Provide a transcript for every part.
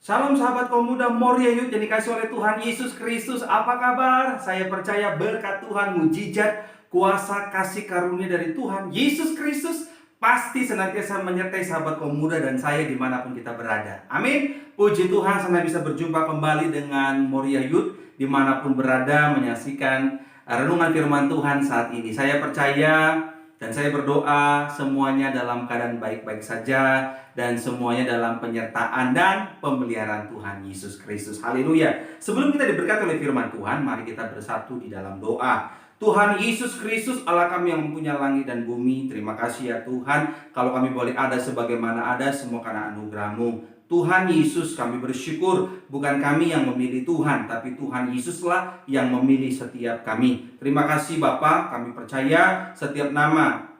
Shalom sahabat kaum muda Moria Youth yang dikasih oleh Tuhan Yesus Kristus. Apa kabar? Saya percaya berkat Tuhan, mujizat, kuasa, kasih karunia dari Tuhan Yesus Kristus pasti senantiasa menyertai sahabat kaum muda dan saya dimanapun kita berada. Amin. Puji Tuhan, saya bisa berjumpa kembali dengan Moria Youth dimanapun berada menyaksikan renungan firman Tuhan saat ini. Saya percaya dan saya berdoa semuanya dalam keadaan baik-baik saja dan semuanya dalam penyertaan dan pemeliharaan Tuhan Yesus Kristus. Haleluya. Sebelum kita diberkati oleh firman Tuhan, mari kita bersatu di dalam doa. Tuhan Yesus Kristus, Allah kami yang mempunyai langit dan bumi, terima kasih ya Tuhan, kalau kami boleh ada sebagaimana ada, semua karena anugerah-Mu. Tuhan Yesus, kami bersyukur bukan kami yang memilih Tuhan, tapi Tuhan Yesuslah yang memilih setiap kami. Terima kasih Bapa, kami percaya setiap nama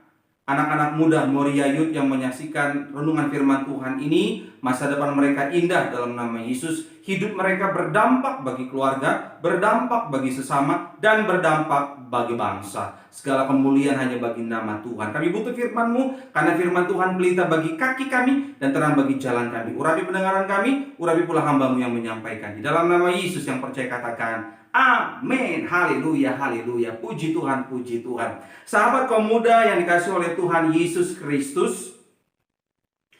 anak-anak muda Moria Youth yang menyaksikan renungan firman Tuhan ini, masa depan mereka indah dalam nama Yesus. Hidup mereka berdampak bagi keluarga, berdampak bagi sesama, dan berdampak bagi bangsa. Segala kemuliaan hanya bagi nama Tuhan. Kami butuh firman-Mu, karena firman Tuhan pelita bagi kaki kami dan terang bagi jalan kami. Urapi pendengaran kami, urapi pula hamba-Mu yang menyampaikan. Di dalam nama Yesus yang percaya katakan, amin. Haleluya, haleluya. Puji Tuhan, puji Tuhan. Sahabat kaum muda yang dikasih oleh Tuhan Yesus Kristus,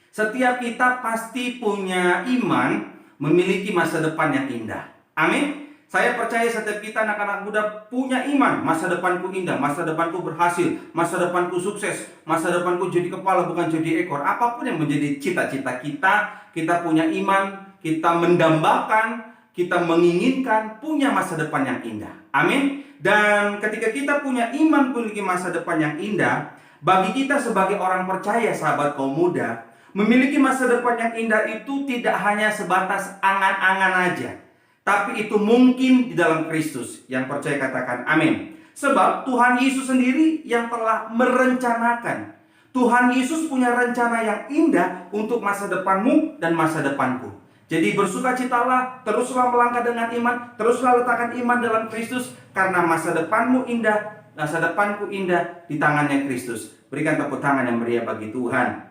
setiap kita pasti punya iman, memiliki masa depan yang indah. Amin. Saya percaya setiap kita anak-anak muda punya iman. Masa depanku indah, masa depanku berhasil, masa depanku sukses, masa depanku jadi kepala bukan jadi ekor. Apapun yang menjadi cita-cita kita, kita punya iman, kita mendambakan, kita menginginkan punya masa depan yang indah. Amin. Dan ketika kita punya iman memiliki masa depan yang indah, bagi kita sebagai orang percaya sahabat kaum muda, memiliki masa depan yang indah itu tidak hanya sebatas angan-angan aja, tapi itu mungkin di dalam Kristus. Yang percaya katakan amin. Sebab Tuhan Yesus sendiri yang telah merencanakan. Tuhan Yesus punya rencana yang indah untuk masa depanmu dan masa depanku. Jadi bersukacitalah, teruslah melangkah dengan iman, teruslah letakkan iman dalam Kristus, karena masa depanmu indah, masa depanku indah di tangannya Kristus. Berikan tepuk tangan yang meriah bagi Tuhan.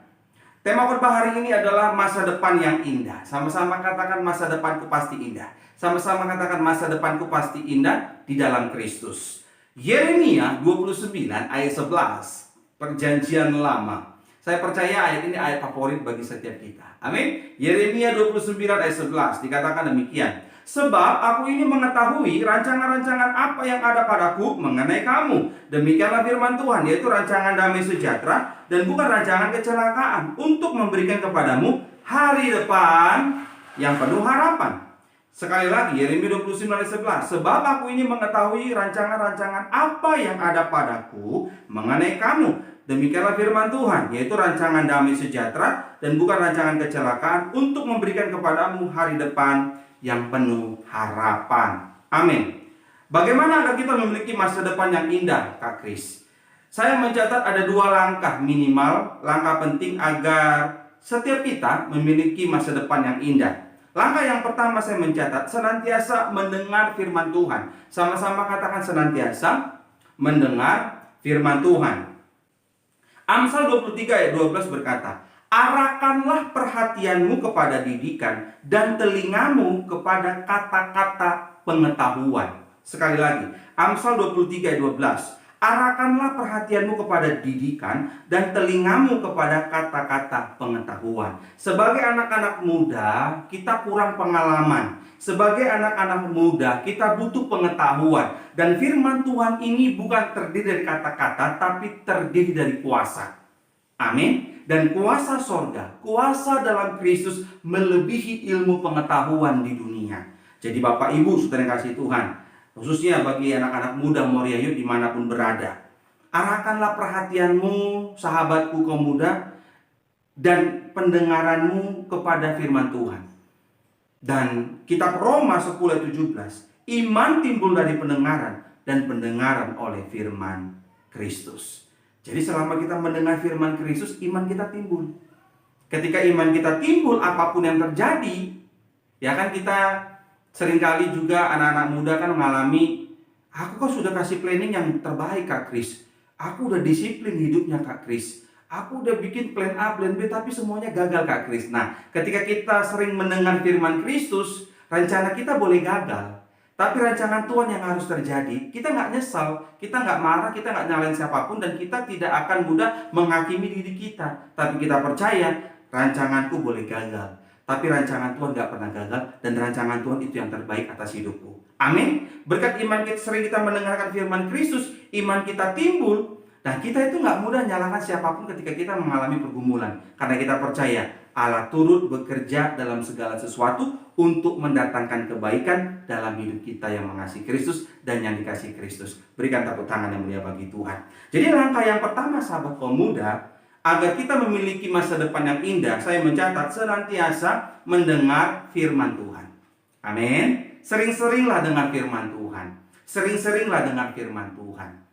Tema khotbah hari ini adalah masa depan yang indah. Sama-sama katakan masa depanku pasti indah. Sama-sama katakan masa depanku pasti indah di dalam Kristus. Yeremia 29 ayat 11, Perjanjian Lama. Saya percaya ayat ini ayat favorit bagi setiap kita. Amin. Yeremia 29 ayat 11 dikatakan demikian. Sebab aku ini mengetahui rancangan-rancangan apa yang ada padaku mengenai kamu. Demikianlah firman Tuhan, yaitu rancangan damai sejahtera dan bukan rancangan kecelakaan, untuk memberikan kepadamu hari depan yang penuh harapan. Sekali lagi, Yeremia 29 ayat 11. Sebab aku ini mengetahui rancangan-rancangan apa yang ada padaku mengenai kamu. Demikianlah firman Tuhan, yaitu rancangan damai sejahtera dan bukan rancangan kecelakaan, untuk memberikan kepadamu hari depan yang penuh harapan. Amin. Bagaimana agar kita memiliki masa depan yang indah, Kak Kris? Saya mencatat ada 2 langkah minimal, langkah penting agar setiap kita memiliki masa depan yang indah. Langkah yang pertama saya mencatat, senantiasa mendengar firman Tuhan. Sama-sama katakan senantiasa mendengar firman Tuhan. Amsal 23 ayat 12 berkata, arahkanlah perhatianmu kepada didikan dan telingamu kepada kata-kata pengetahuan. Sekali lagi, Amsal 23 ayat 12. Arahkanlah perhatianmu kepada didikan dan telingamu kepada kata-kata pengetahuan. Sebagai anak-anak muda, kita kurang pengalaman. Sebagai anak-anak muda, kita butuh pengetahuan. Dan firman Tuhan ini bukan terdiri dari kata-kata, tapi terdiri dari kuasa. Amin. Dan kuasa sorga, kuasa dalam Kristus melebihi ilmu pengetahuan di dunia. Jadi Bapak Ibu saudara yang kasih Tuhan, khususnya bagi anak-anak muda Moria Youth dimanapun berada, arahkanlah perhatianmu, sahabatku kaum muda, dan pendengaranmu kepada firman Tuhan. Dan kitab Roma 10 ayat 17, iman timbul dari pendengaran, dan pendengaran oleh firman Kristus. Jadi selama kita mendengar firman Kristus, iman kita timbul. Ketika iman kita timbul, apapun yang terjadi, ya kan, kita seringkali juga anak-anak muda kan mengalami, aku kok sudah kasih planning yang terbaik Kak Kris, aku udah disiplin hidupnya Kak Kris, Aku udah bikin plan A, plan B, tapi semuanya gagal, Kak Kris. Nah, ketika kita sering mendengar firman Kristus, rencana kita boleh gagal. Tapi rancangan Tuhan yang harus terjadi, kita nggak nyesal, kita nggak marah, kita nggak nyalain siapapun, dan kita tidak akan mudah menghakimi diri kita. Tapi kita percaya, rancanganku boleh gagal, tapi rancangan Tuhan nggak pernah gagal, dan rancangan Tuhan itu yang terbaik atas hidupku. Amin. Berkat iman kita, sering kita mendengarkan firman Kristus, iman kita timbul. Nah, kita itu nggak mudah nyalakan siapapun ketika kita mengalami pergumulan. Karena kita percaya Allah turut bekerja dalam segala sesuatu untuk mendatangkan kebaikan dalam hidup kita yang mengasihi Kristus dan yang dikasihi Kristus. Berikan tepuk tangan yang mulia bagi Tuhan. Jadi langkah yang pertama, sahabat kaum muda, agar kita memiliki masa depan yang indah, saya mencatat senantiasa mendengar firman Tuhan. Amin. Sering-seringlah dengar firman Tuhan. Sering-seringlah dengar firman Tuhan.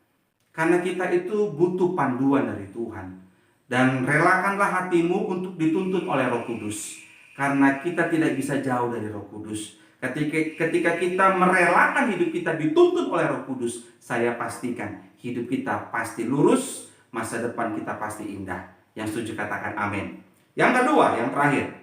Karena kita itu butuh panduan dari Tuhan. Dan relakanlah hatimu untuk dituntun oleh Roh Kudus. Karena kita tidak bisa jauh dari Roh Kudus. Ketika kita merelakan hidup kita dituntun oleh Roh Kudus, saya pastikan hidup kita pasti lurus, masa depan kita pasti indah. Yang setuju katakan amin. Yang kedua, yang terakhir,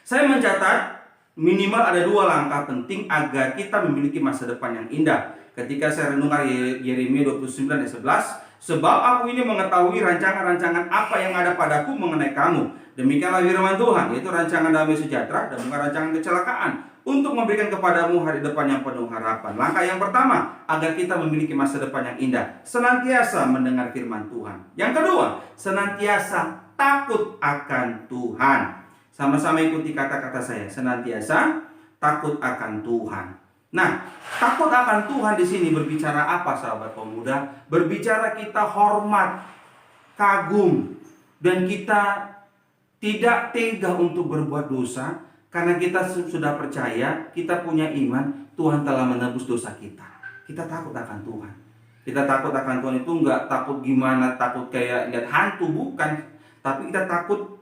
saya mencatat minimal ada 2 langkah penting agar kita memiliki masa depan yang indah. Ketika saya renungkan Yeremia 29 ayat 11, sebab aku ini mengetahui rancangan-rancangan apa yang ada padaku mengenai kamu. Demikianlah firman Tuhan, yaitu rancangan damai sejahtera dan bukan rancangan kecelakaan, untuk memberikan kepadamu hari depan yang penuh harapan. Langkah yang pertama, agar kita memiliki masa depan yang indah, senantiasa mendengar firman Tuhan. Yang kedua, senantiasa takut akan Tuhan. Sama-sama ikuti kata-kata saya, senantiasa takut akan Tuhan. Nah, takut akan Tuhan di sini berbicara apa, sahabat pemuda? Berbicara kita hormat, kagum, dan kita tidak tega untuk berbuat dosa, karena kita sudah percaya, kita punya iman, Tuhan telah menebus dosa kita. Kita takut akan Tuhan. Kita takut akan Tuhan itu nggak takut gimana, takut kayak lihat hantu, bukan. Tapi kita takut,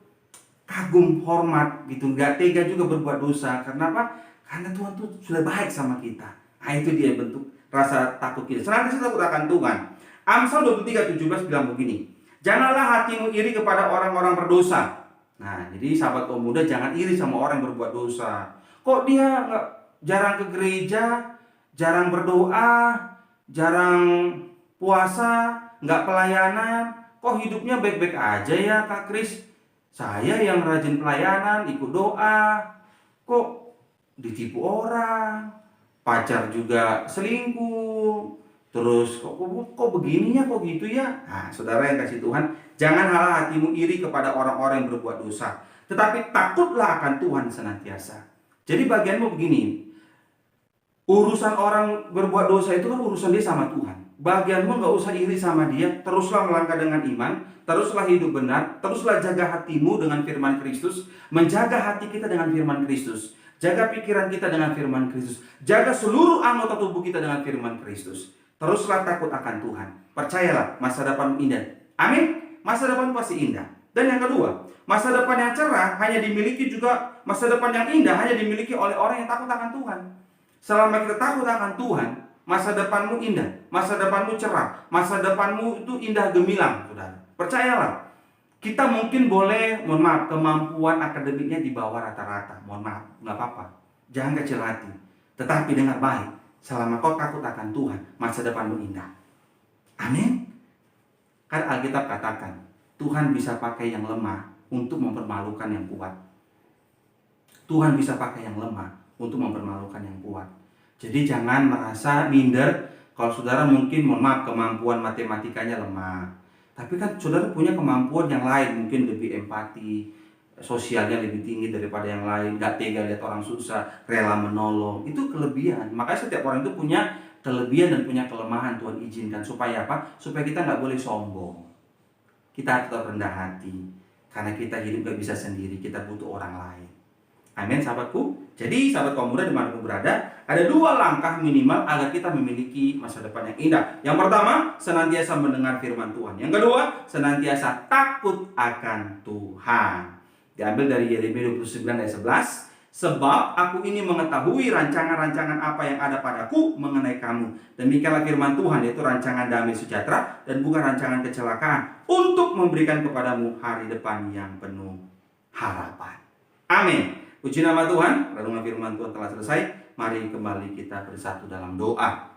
kagum, hormat gitu, nggak tega juga berbuat dosa. Karena apa? Karena Tuhan tuh sudah baik sama kita. Nah, itu dia bentuk rasa takut kita. Senantiasa takut akan Tuhan. Amsal 23:17 bilang begini, janganlah hatimu iri kepada orang-orang berdosa. Nah, jadi sahabat kaum muda, jangan iri sama orang yang berbuat dosa. Kok dia jarang ke gereja, jarang berdoa, jarang puasa, nggak pelayanan, kok hidupnya baik-baik aja ya Kak Kris? Saya yang rajin pelayanan, ikut doa, kok ditipu orang, pacar juga selingkuh, terus kok begininya, kok gitu ya. Nah, saudara yang kasih Tuhan, janganlah hatimu iri kepada orang-orang yang berbuat dosa, tetapi takutlah akan Tuhan senantiasa. Jadi bagianmu begini, urusan orang berbuat dosa itu kan urusan dia sama Tuhan. Bagianmu gak usah iri sama dia, teruslah melangkah dengan iman, teruslah hidup benar, teruslah jaga hatimu dengan firman Kristus, menjaga hati kita dengan firman Kristus. Jaga pikiran kita dengan firman Kristus. Jaga seluruh anggota tubuh kita dengan firman Kristus. Teruslah takut akan Tuhan. Percayalah, masa depan indah. Amin. Masa depan pasti indah. Dan yang kedua, masa depan yang cerah hanya dimiliki juga, masa depan yang indah hanya dimiliki oleh orang yang takut akan Tuhan. Selama kita takut akan Tuhan, masa depanmu indah, masa depanmu cerah, masa depanmu itu indah gemilang, saudara. Percayalah. Kita mungkin boleh, mohon maaf, kemampuan akademiknya di bawah rata-rata. Mohon maaf, nggak apa-apa. Jangan kecil hati. Tetapi dengan baik, selama kau takut akan Tuhan, masa depanmu indah. Amin. Kan Alkitab katakan, Tuhan bisa pakai yang lemah untuk mempermalukan yang kuat. Tuhan bisa pakai yang lemah untuk mempermalukan yang kuat. Jadi jangan merasa minder kalau saudara mungkin, mohon maaf, kemampuan matematikanya lemah. Tapi kan saudara punya kemampuan yang lain, mungkin lebih empati, sosialnya lebih tinggi daripada yang lain, gak tega lihat orang susah, rela menolong. Itu kelebihan. Makanya setiap orang itu punya kelebihan dan punya kelemahan. Tuhan izinkan supaya apa? Supaya kita gak boleh sombong. Kita tetap rendah hati. Karena kita hidup gak bisa sendiri, kita butuh orang lain. Amin, sahabatku. Jadi sahabat kaum muda dimanapun berada, ada 2 langkah minimal agar kita memiliki masa depan yang indah. Yang pertama, senantiasa mendengar firman Tuhan. Yang kedua, senantiasa takut akan Tuhan. Diambil dari Yeremia 29 ayat 11. Sebab aku ini mengetahui rancangan-rancangan apa yang ada padaku mengenai kamu. Demikianlah firman Tuhan, yaitu rancangan damai sejahtera dan bukan rancangan kecelakaan, untuk memberikan kepadamu hari depan yang penuh harapan. Amin. Puji nama Tuhan. Renungan firman Tuhan telah selesai. Mari kembali kita bersatu dalam doa.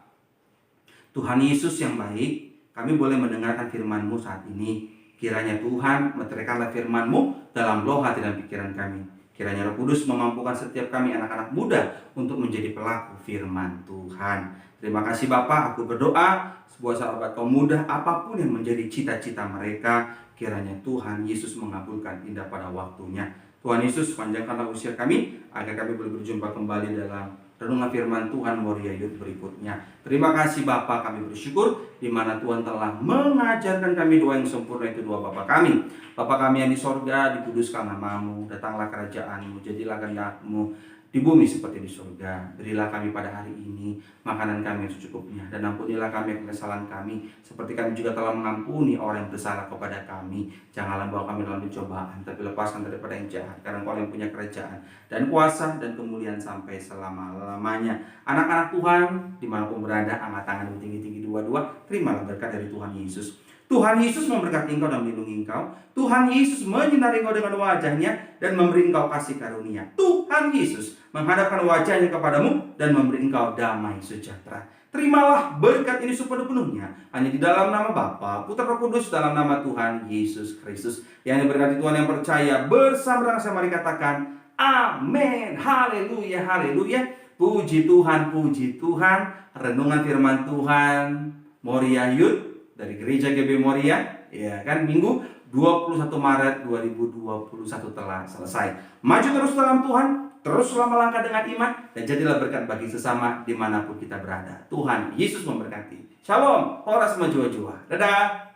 Tuhan Yesus yang baik, kami boleh mendengarkan firman-Mu saat ini. Kiranya Tuhan meteraikanlah firman-Mu dalam roh hati dan pikiran kami. Kiranya Roh Kudus memampukan setiap kami anak-anak muda untuk menjadi pelaku firman Tuhan. Terima kasih Bapa, aku berdoa sebuah sahabat kaum muda apapun yang menjadi cita-cita mereka, kiranya Tuhan Yesus mengabulkan indah pada waktunya. Tuhan Yesus, panjangkanlah usia kami agar kami boleh berjumpa kembali dalam renungan firman Tuhan Moria Youth berikutnya. Terima kasih Bapa, kami bersyukur di mana Tuhan telah mengajarkan kami doa yang sempurna, itu doa Bapa kami. Bapa kami yang di sorga, dikuduskan nama-Mu, datanglah kerajaan-Mu, jadilah kehendak-Mu di bumi seperti di surga. Berilah kami pada hari ini makanan kami yang secukupnya, dan ampunilah kami akan kesalahan kami, seperti kami juga telah mengampuni orang yang bersalah kepada kami. Janganlah bawa kami dalam pencobaan, tapi lepaskan daripada yang jahat, karena Engkau yang punya kerajaan dan kuasa dan kemuliaan sampai selama-lamanya. Anak-anak Tuhan dimanapun berada, angkat tangan tinggi-tinggi dua-dua, terimalah berkat dari Tuhan Yesus. Tuhan Yesus memberkati engkau dan melindungi engkau. Tuhan Yesus menyinari engkau dengan wajahnya dan memberi engkau kasih karunia. Tuhan Yesus menghadapkan wajahnya kepadamu dan memberi engkau damai sejahtera. Terimalah berkat ini sepenuh-penuhnya hanya di dalam nama Bapa, Putra, Roh Kudus, dalam nama Tuhan Yesus Kristus. Yang diberkati Tuhan yang percaya bersama dengan saya, mari katakan amin. Haleluya, haleluya. Puji Tuhan, puji Tuhan. Renungan firman Tuhan Moria Youth dari Gereja GB Moria, ya kan, Minggu 21 Maret 2021 telah selesai. Maju terus dalam Tuhan, teruslah melangkah dengan iman, dan jadilah berkat bagi sesama dimanapun kita berada. Tuhan Yesus memberkati. Shalom, horas maju-jua. Dadah.